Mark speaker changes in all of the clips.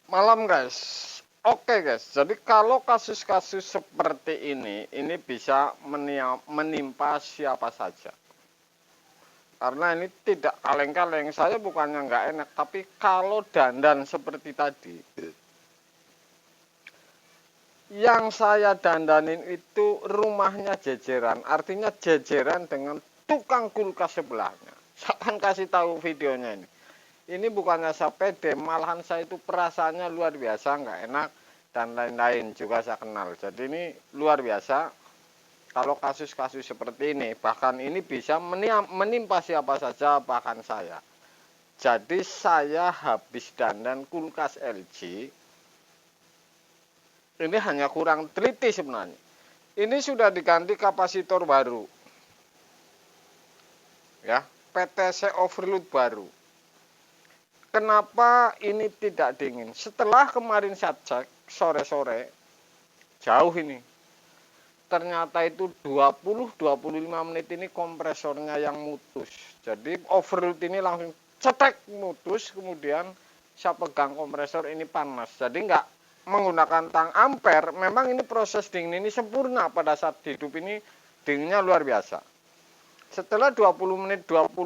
Speaker 1: Malam guys. Oke guys, jadi kalau kasus-kasus seperti ini bisa menimpa siapa saja. Karena ini tidak kaleng-kaleng, saya bukannya nggak enak, tapi kalau dandan seperti tadi, yang saya dandanin itu rumahnya jejeran, artinya jejeran dengan tukang kulkas sebelahnya. Saya akan kasih tahu videonya ini. Ini bukannya saya pede, malahan saya itu perasaannya luar biasa, nggak enak, dan lain-lain juga saya kenal. Jadi ini luar biasa kalau kasus-kasus seperti ini. Bahkan ini bisa menimpa siapa saja, bahkan saya. Jadi saya habis dandan kulkas LG, ini hanya kurang teliti sebenarnya. Ini sudah diganti kapasitor baru, ya, PTC overload baru. Kenapa ini tidak dingin? Setelah kemarin saya cek sore-sore, jauh ini, ternyata itu 20-25 menit ini kompresornya yang mutus. Jadi overload ini langsung cetek mutus, kemudian saya pegang kompresor ini panas. Jadi nggak menggunakan tang ampere, memang ini proses dingin ini sempurna pada saat hidup ini, dinginnya luar biasa. Setelah 20 menit, 25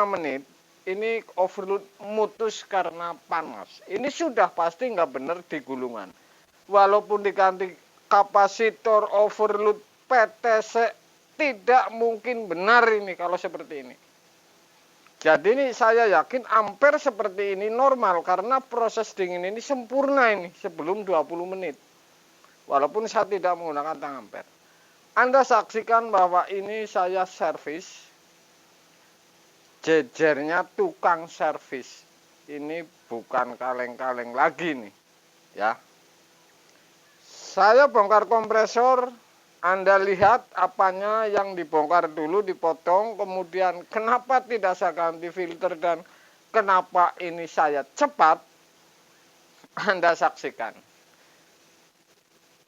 Speaker 1: menit, ini overload mutus karena panas. Ini sudah pasti nggak benar di gulungan. Walaupun diganti kapasitor overload PTC, tidak mungkin benar ini kalau seperti ini. Jadi ini saya yakin ampere seperti ini normal karena proses dingin ini sempurna ini sebelum 20 menit. Walaupun saya tidak menggunakan tang ampere. Anda saksikan bahwa ini saya servis, jejernya tukang servis. Ini bukan kaleng-kaleng lagi nih, ya. Saya bongkar kompresor, Anda lihat apanya yang dibongkar dulu, dipotong, kemudian kenapa tidak saya ganti filter dan kenapa ini saya cepat, Anda saksikan.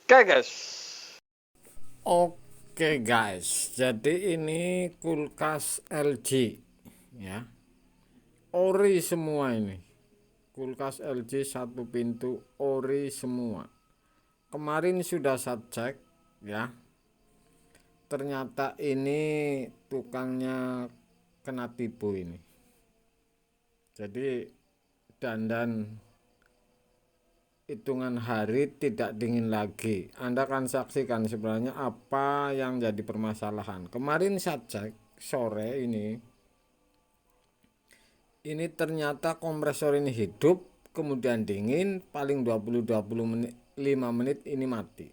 Speaker 1: Oke guys. Oke guys, jadi ini kulkas LG, ya, ori semua ini. Kulkas LG satu pintu ori semua. Kemarin sudah saya cek, ya, ternyata ini tukangnya kena tipu ini. Jadi dandan hitungan hari tidak dingin lagi. Anda akan saksikan sebenarnya apa yang jadi permasalahan. Kemarin saya cek sore ini ternyata kompresor ini hidup, kemudian dingin, paling 20-25 menit ini mati.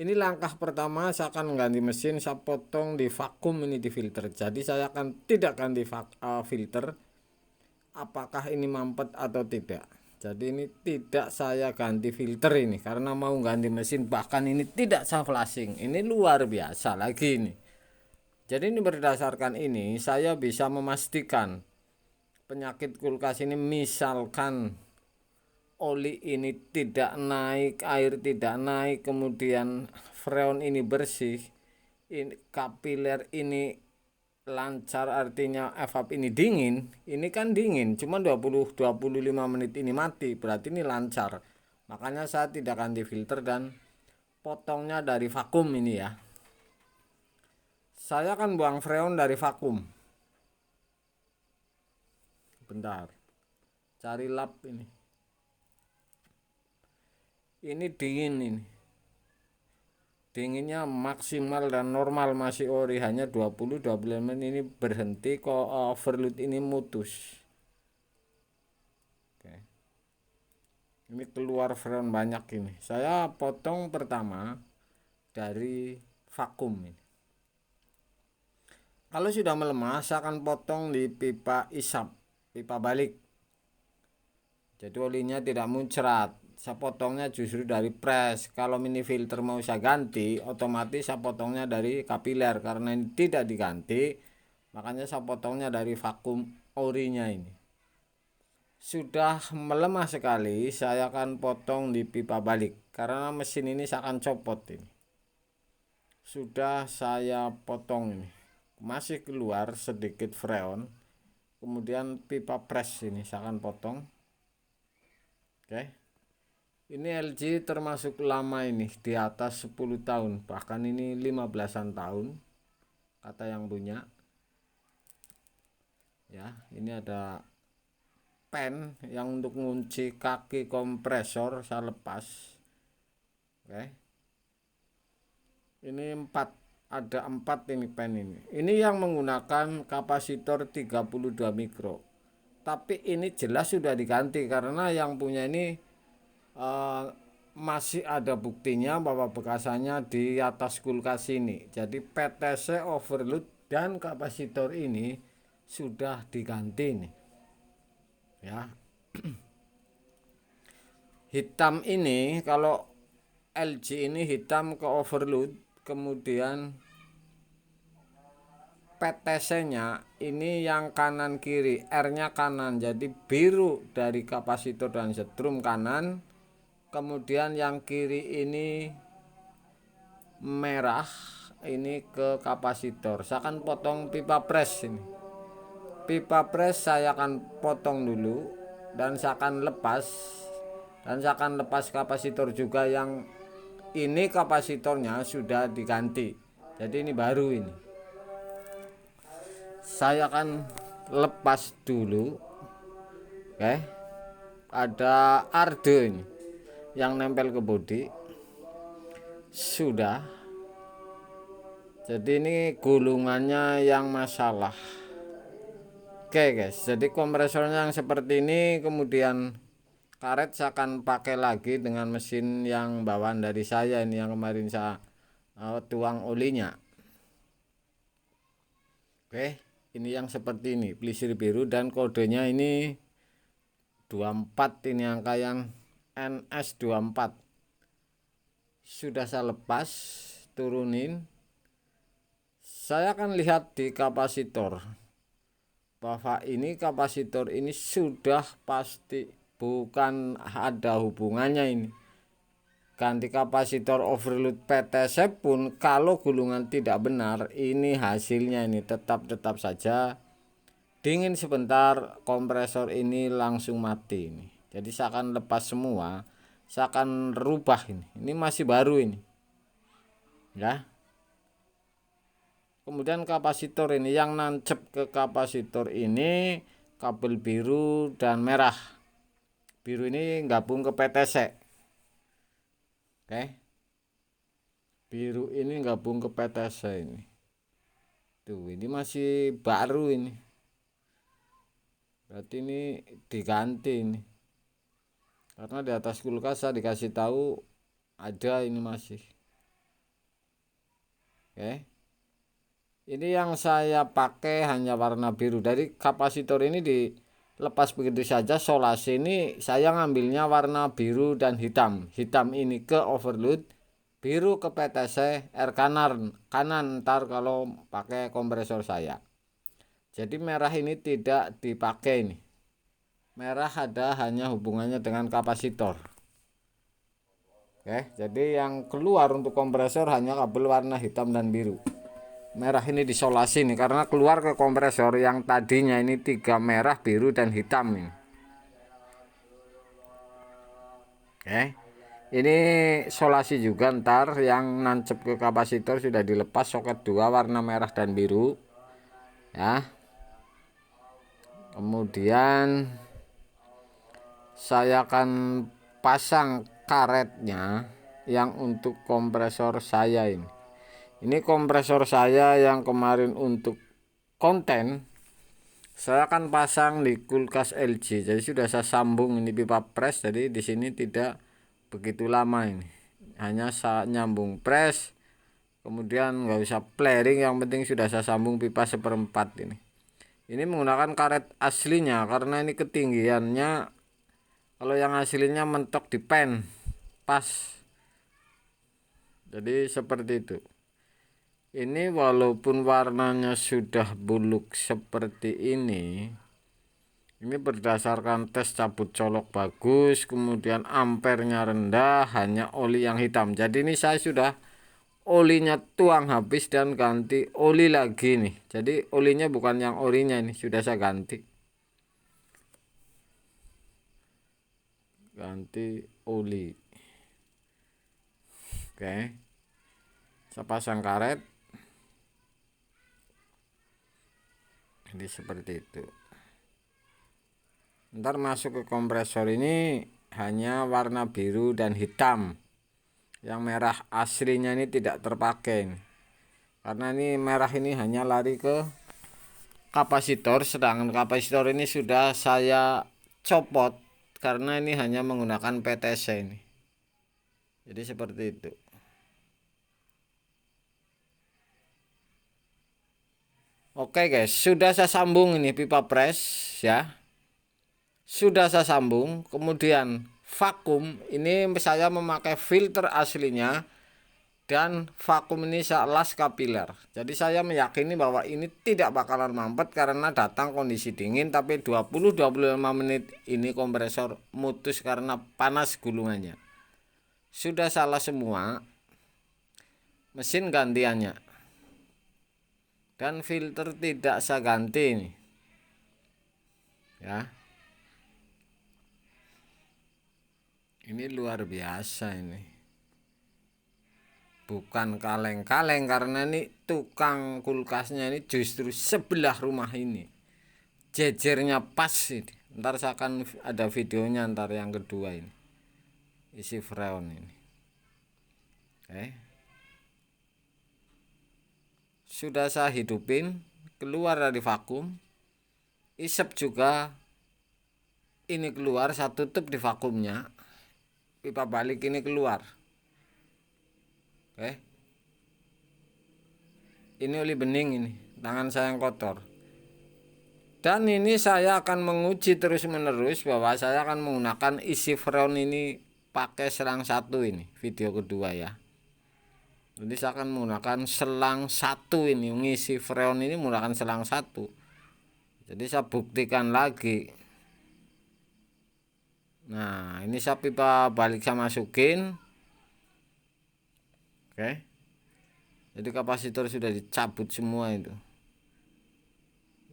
Speaker 1: Ini langkah pertama, saya akan ganti mesin, saya potong di vakum ini di filter. Jadi saya akan tidak ganti filter, apakah ini mampet atau tidak. Jadi ini tidak saya ganti filter ini karena mau ganti mesin, bahkan ini tidak saya flashing. Ini luar biasa lagi ini. Jadi ini berdasarkan ini saya bisa memastikan penyakit kulkas ini, misalkan oli ini tidak naik, air tidak naik, kemudian freon ini bersih, ini kapiler ini lancar, artinya evap ini dingin, ini kan dingin, cuma 20-25 menit ini mati, berarti ini lancar. Makanya saya tidak ganti filter dan potongnya dari vakum ini, ya. Saya akan buang freon dari vakum. Bentar, cari lap ini. Ini dingin ini. Dinginnya maksimal dan normal masih ori, hanya 20-25 menit ini berhenti kok, overload ini mutus. Oke. Ini keluar freon banyak ini. Saya potong pertama dari vakum ini. Kalau sudah melemah, saya akan potong di pipa isap, pipa balik. Jadi olinya tidak muncrat. Saya potongnya justru dari press. Kalau mini filter mau saya ganti, otomatis saya potongnya dari kapiler. Karena ini tidak diganti, makanya saya potongnya dari vakum orinya ini. Sudah melemah sekali, saya akan potong di pipa balik. Karena mesin ini saya akan copot ini. Sudah saya potong ini. Masih keluar sedikit freon. Kemudian pipa press ini saya akan potong. Oke. Ini LG termasuk lama ini, di atas 10 tahun, bahkan ini 15-an tahun kata yang punya. Ya, ini ada pen yang untuk ngunci kaki kompresor, saya lepas. Oke. Ini ada 4 ini pen ini. Ini yang menggunakan kapasitor 32 mikro. Tapi ini jelas sudah diganti karena yang punya ini masih ada buktinya bahwa bekasannya di atas kulkas ini. Jadi PTC overload dan kapasitor ini sudah diganti nih. Ya. Hitam ini kalau LG ini hitam ke overload, kemudian PTC-nya ini yang kanan kiri, R-nya kanan, jadi biru dari kapasitor dan setrum kanan. Kemudian yang kiri ini merah, ini ke kapasitor. Saya akan potong pipa pres ini. Pipa pres saya akan potong dulu dan saya akan lepas. Dan saya akan lepas kapasitor juga, yang ini kapasitornya sudah diganti. Jadi ini baru ini. Saya akan lepas dulu. Oke. Ada arde ini yang nempel ke bodi. Sudah. Jadi ini gulungannya yang masalah. Oke guys, jadi kompresornya yang seperti ini, kemudian karet saya akan pakai lagi dengan mesin yang bawaan dari saya ini, yang kemarin saya tuang olinya. Oke, ini yang seperti ini, pelisir biru dan kodenya ini 24, ini angka yang NS24. Sudah saya lepas, turunin. Saya akan lihat di kapasitor bahwa ini kapasitor ini sudah pasti bukan ada hubungannya ini. Ganti kapasitor overload PTC pun kalau gulungan tidak benar, ini hasilnya ini tetap saja dingin sebentar, kompresor ini langsung mati ini. Jadi saya akan lepas semua, saya akan rubah ini. Ini masih baru ini. Ya. Kemudian kapasitor ini yang nancep ke kapasitor ini kabel biru dan merah. Biru ini gabung ke PTC. Oke. Biru ini gabung ke PTC ini. Tuh, ini masih baru ini. Berarti ini diganti ini. Karena di atas kulkas saya dikasih tahu ada ini masih. Oke. Ini yang saya pakai hanya warna biru. Dari kapasitor ini dilepas begitu saja. Solasi ini saya ngambilnya warna biru dan hitam. Hitam ini ke overload, biru ke PTC, R kanan ntar kalau pakai kompresor saya. Jadi merah ini tidak dipakai ini. Merah ada hanya hubungannya dengan kapasitor. Oke, jadi yang keluar untuk kompresor hanya kabel warna hitam dan biru. Merah ini disolasi nih karena keluar ke kompresor yang tadinya ini 3 merah, biru dan hitam ini. Oke. Ini solasi juga ntar yang nancep ke kapasitor sudah dilepas, soket 2 warna merah dan biru. Ya. Kemudian saya akan pasang karetnya yang untuk kompresor saya ini. Ini kompresor saya yang kemarin untuk konten, saya akan pasang di kulkas LG. Jadi sudah saya sambung ini pipa pres, jadi di sini tidak begitu lama ini. Hanya saya nyambung pres, kemudian nggak usah flaring, yang penting sudah saya sambung pipa 1/4 ini. Ini menggunakan karet aslinya karena ini ketinggiannya, kalau yang aslinya mentok di pen pas. Jadi seperti itu. Ini walaupun warnanya sudah buluk seperti ini berdasarkan tes cabut colok bagus, kemudian ampernya rendah, hanya oli yang hitam. Jadi ini saya sudah olinya tuang habis dan ganti oli lagi nih. Jadi olinya bukan yang orinya, ini sudah saya ganti. ganti oli. Oke, saya pasang karet. Jadi seperti itu. Ntar masuk ke kompresor ini hanya warna biru dan hitam. Yang merah aslinya ini tidak terpakai. Karena ini merah ini hanya lari ke kapasitor, sedangkan kapasitor ini sudah saya copot karena ini hanya menggunakan PTC ini. Jadi seperti itu. Oke guys, sudah saya sambung ini pipa press ya. Sudah saya sambung, kemudian vakum ini saya memakai filter aslinya dan vakum ini saya las kapiler. Jadi saya meyakini bahwa ini tidak bakalan mampet karena datang kondisi dingin, tapi 20-25 menit ini kompresor mutus karena panas gulungannya. Sudah salah semua mesin gantiannya. Dan filter tidak saya ganti ini. Ya. Ini luar biasa ini. Bukan kaleng-kaleng karena ini tukang kulkasnya ini justru sebelah rumah ini. Jejernya pas ini. Ntar saya akan ada videonya ntar yang kedua ini. Isi freon ini. Oke. Sudah saya hidupin, keluar dari vakum. Isep juga ini keluar, saya tutup di vakumnya. Pipa balik ini keluar. Oke. Ini oli bening ini, tangan saya yang kotor. Dan ini saya akan menguji terus menerus bahwa saya akan menggunakan isi freon ini pakai selang satu ini, video kedua ya. Jadi saya akan menggunakan selang satu ini, mengisi freon ini menggunakan selang satu. Jadi saya buktikan lagi. Nah, ini saya pipa balik saya masukin. Oke. Jadi kapasitor sudah dicabut semua itu.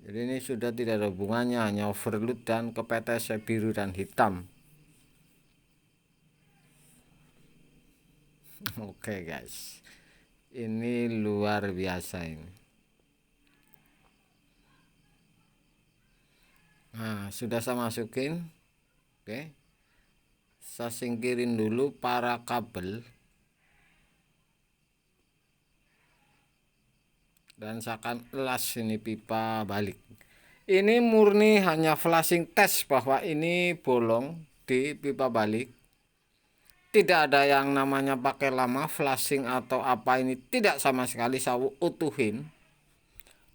Speaker 1: Jadi ini sudah tidak ada hubungannya, hanya overload dan ke PTC biru dan hitam. Oke guys. Ini luar biasa ini. Nah, sudah saya masukin. Oke. Saya singkirin dulu para kabel. Dan saya akan las ini pipa balik. Ini murni hanya flashing test bahwa ini bolong di pipa balik. Tidak ada yang namanya pakai lama flashing atau apa, ini tidak sama sekali saya utuhin.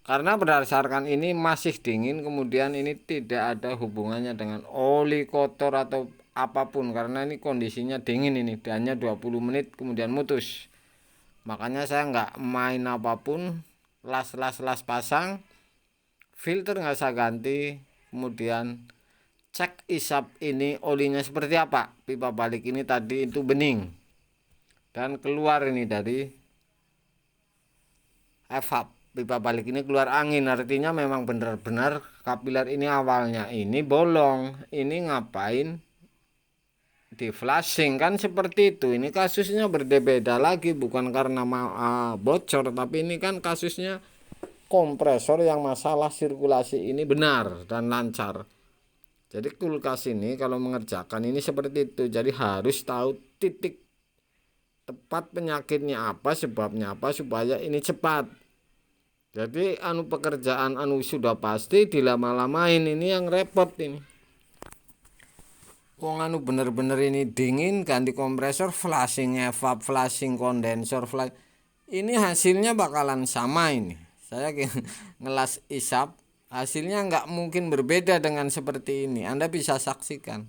Speaker 1: Karena berdasarkan ini masih dingin, kemudian ini tidak ada hubungannya dengan oli kotor atau apapun karena ini kondisinya dingin, ini hanya 20 menit kemudian mutus. Makanya saya nggak main apapun, las pasang, filter nggak saya ganti, kemudian cek isap ini olinya seperti apa. Pipa balik ini tadi itu bening dan keluar ini dari evap. Pipa balik ini keluar angin, artinya memang benar-benar kapiler ini awalnya ini bolong. Ini ngapain di flashing kan seperti itu. Ini kasusnya berbeda lagi, bukan karena bocor, tapi ini kan kasusnya kompresor yang masalah sirkulasi ini benar dan lancar. Jadi kulkas ini kalau mengerjakan ini seperti itu. Jadi harus tahu titik tepat penyakitnya apa, sebabnya apa, supaya ini cepat. Jadi pekerjaan sudah pasti dilama-lamain, ini yang repot ini. Wong bener-bener ini dingin, ganti kompresor, flashing evap, flashing kondensor, ini hasilnya bakalan sama ini. Saya ngelas isap, hasilnya nggak mungkin berbeda dengan seperti ini. Anda bisa saksikan.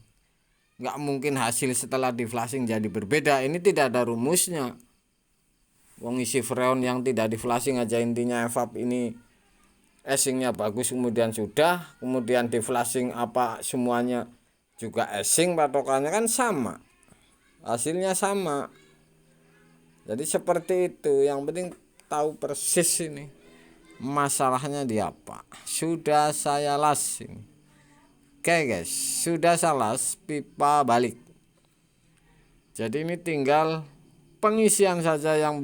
Speaker 1: Nggak mungkin hasil setelah di flashing jadi berbeda. Ini tidak ada rumusnya. Wong isi freon yang tidak di flashing aja intinya evap ini esingnya bagus, kemudian kemudian di flashing apa semuanya juga esing, patokannya kan sama, hasilnya sama. Jadi seperti itu, yang penting tahu persis ini masalahnya di apa. Sudah saya las ini. Oke guys, sudah saya las pipa balik. Jadi ini tinggal pengisian saja yang belum